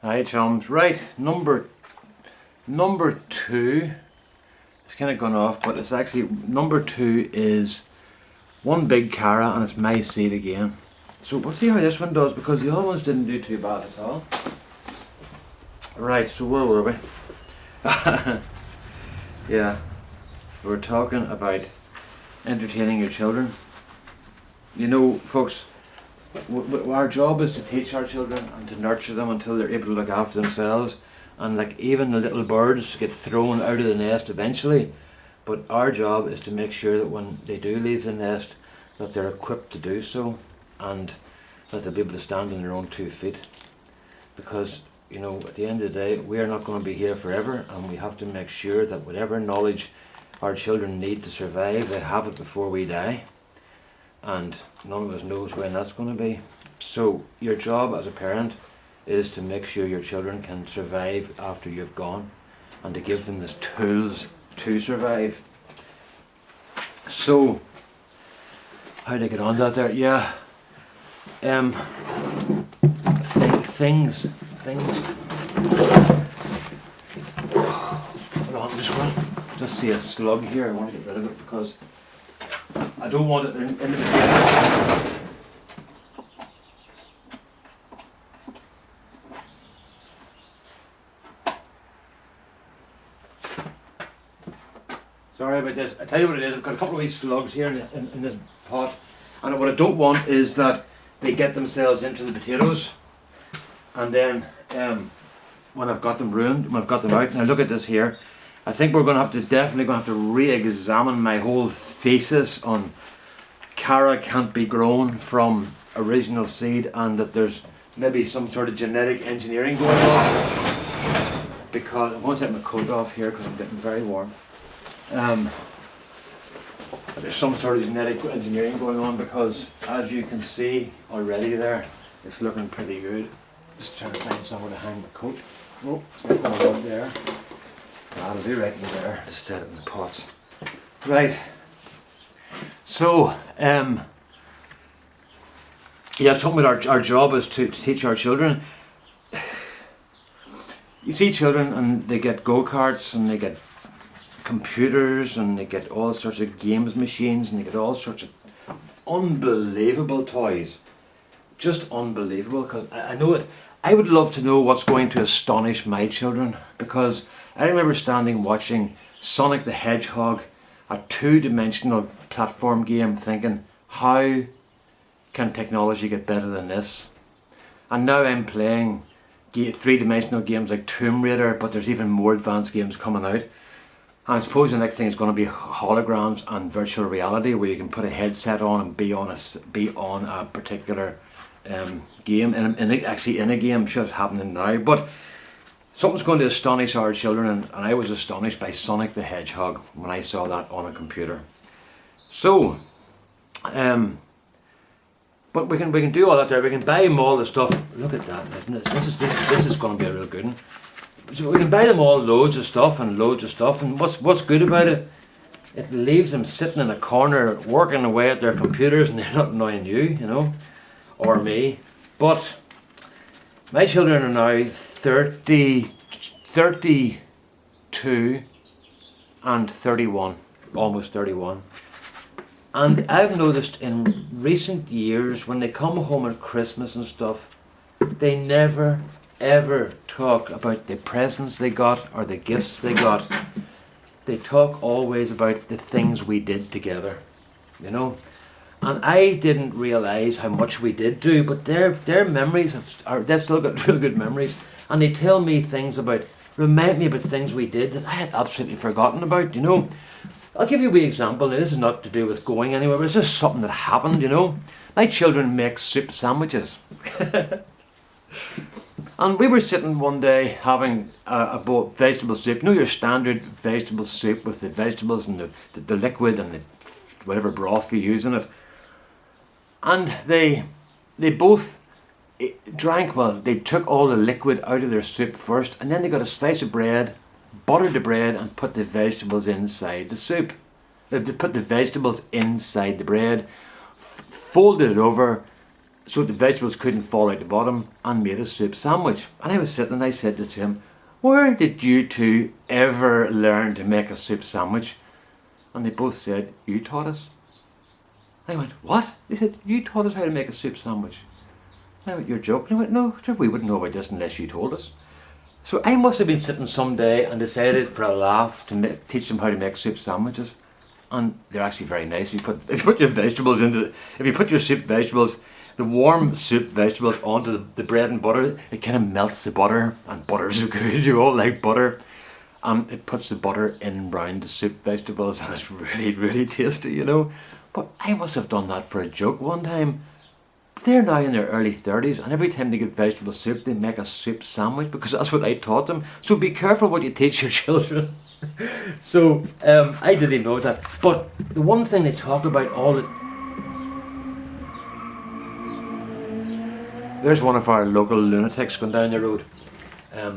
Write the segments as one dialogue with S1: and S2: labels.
S1: Hi chums. Right, number two. It's kind of gone off, but it's actually number two is one big Cara, and it's my seed again. So we'll see how this one does, because the other ones didn't do too bad at all. Right, so where were we? Yeah, we were talking about entertaining your children. You know, folks, our job is to teach our children and to nurture them until they're able to look after themselves. And like, even the little birds get thrown out of the nest eventually, but our job is to make sure that when they do leave the nest, that they're equipped to do so, and that they'll be able to stand on their own 2 feet. Because, you know, at the end of the day, we are not going to be here forever, and we have to make sure that whatever knowledge our children need to survive, they have it before we die. And none of us knows when that's going to be. So your job as a parent is to make sure your children can survive after you've gone, and to give them the tools to survive. So how did I get on that there? Yeah. Things. Hold on, just see a slug here. I want to get rid of it because I don't want it in the potatoes. Sorry about this. I tell you what it is. I've got a couple of these slugs here in this pot, and what I don't want is that they get themselves into the potatoes, and then when I've got them ruined, when I've got them out. Now look at this here. I think we're definitely going to have to re-examine my whole thesis on Cara can't be grown from original seed, and that there's maybe some sort of genetic engineering going on. Because I'm going to take my coat off here because I'm getting very warm. There's some sort of genetic engineering going on, because as you can see already there, it's looking pretty good. Just trying to find somewhere to hang my coat. Oh, it's not going right there. That'll be right in there. Just set it in the pots. Right. So, yeah, I was talking about our job is to teach our children. You see children and they get go-karts and they get computers and they get all sorts of games machines and they get all sorts of unbelievable toys. Just unbelievable, because I know it. I would love to know what's going to astonish my children, because I remember standing watching Sonic the Hedgehog, a 2-dimensional platform game, thinking, how can technology get better than this? And now I'm playing 3-dimensional games like Tomb Raider, but there's even more advanced games coming out. And I suppose the next thing is going to be holograms and virtual reality, where you can put a headset on and be on a particular game, actually in a game. Sure, it's happening now, but something's going to astonish our children, and I was astonished by Sonic the Hedgehog when I saw that on a computer. So, but we can do all that there. We can buy them all the stuff. Look at that! This is going to be a real good one. So we can buy them all loads of stuff, and what's good about it? It leaves them sitting in a corner working away at their computers, and they're not annoying you, you know, or me. But my children are now 32 and 31, almost 31. And I've noticed in recent years, when they come home at Christmas and stuff, they never ever talk about the presents they got or the gifts they got. They talk always about the things we did together, you know. And I didn't realise how much we did do, but their memories they've still got real good memories, and they tell me things remind me about things we did that I had absolutely forgotten about, you know. I'll give you a wee example. Now, this is not to do with going anywhere, but it's just something that happened, you know. My children make soup sandwiches. And we were sitting one day having a bowl of vegetable soup. You know, your standard vegetable soup with the vegetables and the liquid and whatever broth you use in it. And they both drank, well, they took all the liquid out of their soup first, and then they got a slice of bread, buttered the bread, and put the vegetables inside the soup. They put the vegetables inside the bread, folded it over, so the vegetables couldn't fall out the bottom, and made a soup sandwich. And I was sitting and I said to him, where did you two ever learn to make a soup sandwich? And they both said, you taught us. I went, what? They said, you taught us how to make a soup sandwich. I went, you're joking? I went, no, we wouldn't know about this unless you told us. So I must have been sitting someday and decided for a laugh to teach them how to make soup sandwiches. And they're actually very nice. If you put your vegetables if you put your soup vegetables, the warm soup vegetables onto the bread and butter, it kind of melts the butter, and butter's so good, you all like butter. And it puts the butter in around the soup vegetables, and it's really, really tasty, you know. But I must have done that for a joke one time. They're now in their early 30s, and every time they get vegetable soup, they make a soup sandwich, because that's what I taught them. So be careful what you teach your children. So I didn't know that. But the one thing they talk about all the... There's one of our local lunatics going down the road.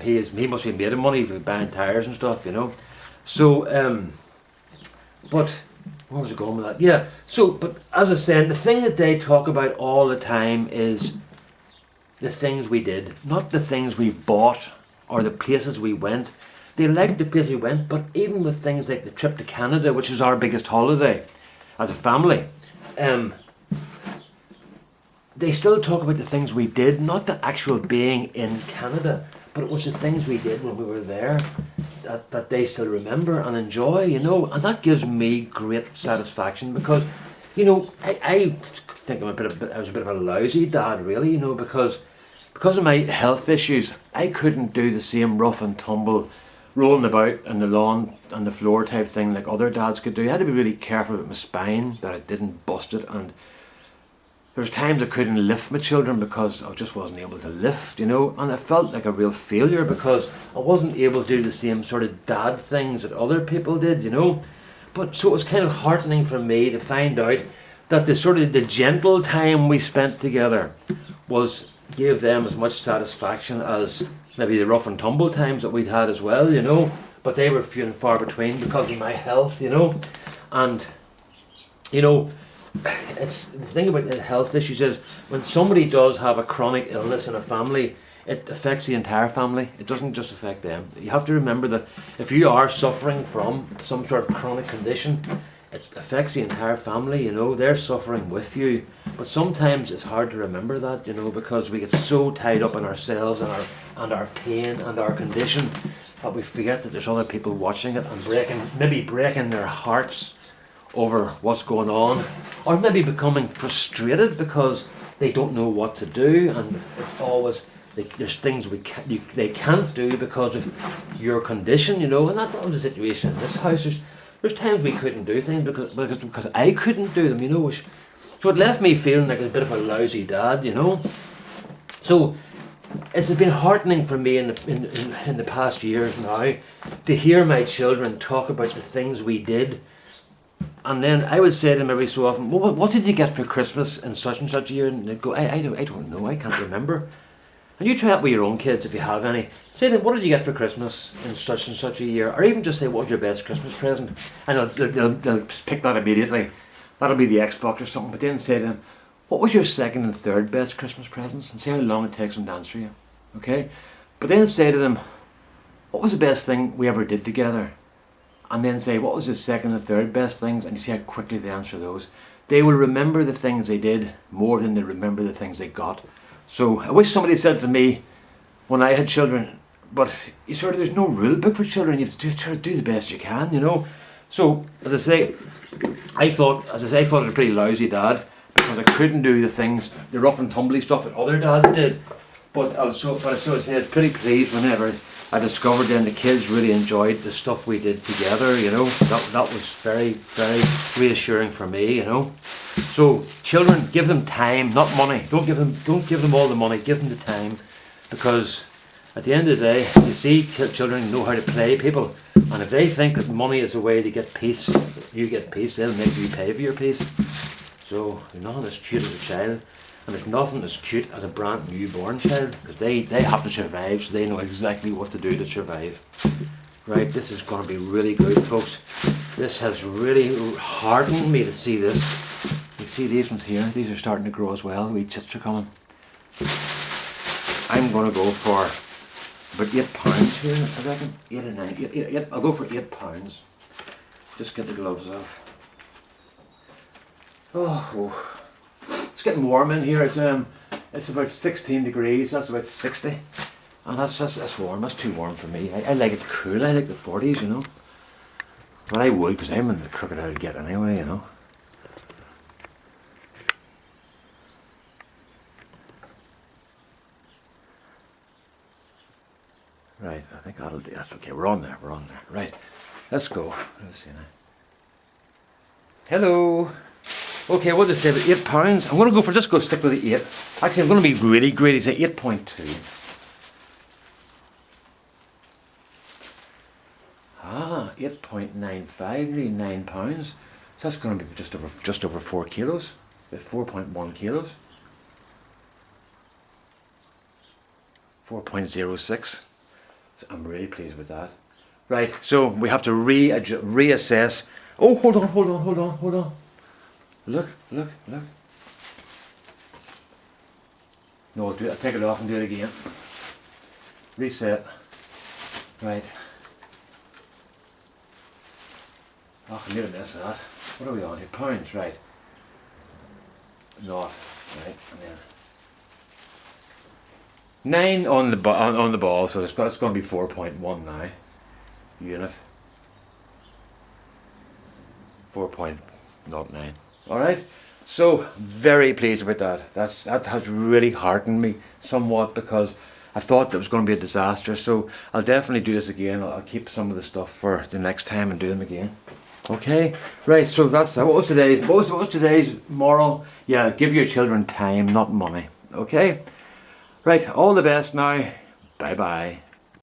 S1: He must be made of money for buying tyres and stuff, you know. So, but where was I going with that? Yeah. So, but as I was saying, the thing that they talk about all the time is the things we did, not the things we bought or the places we went. They liked the places we went, but even with things like the trip to Canada, which is our biggest holiday as a family, they still talk about the things we did, not the actual being in Canada, but it was the things we did when we were there that they still remember and enjoy, you know. And that gives me great satisfaction, because, you know, I think I was a bit of a lousy dad, really, you know, because of my health issues. I couldn't do the same rough and tumble rolling about on the lawn and the floor type thing like other dads could do. I had to be really careful with my spine that I didn't bust it, and there was times I couldn't lift my children because I just wasn't able to lift, you know, and I felt like a real failure because I wasn't able to do the same sort of dad things that other people did, you know. But so it was kind of heartening for me to find out that the gentle time we spent together gave them as much satisfaction as maybe the rough and tumble times that we'd had as well, you know. But they were few and far between because of my health, you know. And, you know, it's the thing about the health issues is when somebody does have a chronic illness in a family, it affects the entire family. It doesn't just affect them. You have to remember that if you are suffering from some sort of chronic condition, it affects the entire family, you know. They're suffering with you. But sometimes it's hard to remember that, you know, because we get so tied up in ourselves and our pain and our condition that we forget that there's other people watching it and breaking their hearts over what's going on, or maybe becoming frustrated because they don't know what to do, and it's always there's things they can't do because of your condition, you know. And that was the situation in this house. There's times we couldn't do things because I couldn't do them, you know. So it left me feeling like a bit of a lousy dad, you know. So it's been heartening for me in the past years now to hear my children talk about the things we did. And then I would say to them every so often, well, what did you get for Christmas in such and such a year? And they'd go, I don't know, I can't remember. And you try it with your own kids if you have any. Say to them, what did you get for Christmas in such and such a year? Or even just say, what was your best Christmas present? And they'll pick that immediately. That'll be the Xbox or something. But then say to them, what was your second and third best Christmas presents? And see how long it takes them to answer you. Okay? But then say to them, what was the best thing we ever did together? And then say, what was the second and third best things? And you see how quickly they answer those. They will remember the things they did more than they remember the things they got. So I wish somebody said to me when I had children, but there's no rule book for children. You have to do the best you can, you know. So as I say, I thought I was a pretty lousy dad because I couldn't do the things, the rough and tumbly stuff that other dads did. But I was pretty pleased whenever I discovered then the kids really enjoyed the stuff we did together, you know. That was very, very reassuring for me, you know. So children, give them time, not money. Don't give them all the money, give them the time, because at the end of the day, you see children know how to play people, and if they think that money is a way to get peace, you get peace, they'll make you pay for your peace. So there's nothing as cute as a child, and there's nothing as cute as a brand newborn child, because they have to survive, so they know exactly what to do to survive. Right, this is going to be really good, folks. This has really heartened me to see this. In see these ones here, these are starting to grow as well, the wee chits are coming. I'm going to go for about £8 here, I reckon. 8 or 9, eight, I'll go for £8. Just get the gloves off. Oh. It's getting warm in here. It's about 16 degrees, that's about 60. And that's warm, that's too warm for me. I like it cool, I like the 40s, you know. But I would, because I'm in the crooked I'd get anyway, you know. Right, I think that'll do. That's okay, we're on there. Right, let's go. Let's see now. Hello. Okay, we'll just say about £8. I'm going to just go stick with the 8. Actually, I'm going to be really greedy, say 8.2. Ah, 8.95, nearly £9. So that's going to be just over 4 kilos. About 4.1 kilos. 4.06. So I'm really pleased with that. Right, so we have to reassess. Oh, hold on. Look. No, I'll take it off and do it again. Reset. Right. Oh, I made a mess of that. What are we on here? Pounds, right. Not, right, and then 9 on the ball, so it's going to be 4.1 now. Unit. 4.09. Alright, so very pleased with that. That has really heartened me somewhat, because I thought that was going to be a disaster. So I'll definitely do this again. I'll keep some of the stuff for the next time and do them again. Okay, right, so that's what was today's moral? Yeah, give your children time, not money. Okay, right, all the best now. Bye bye.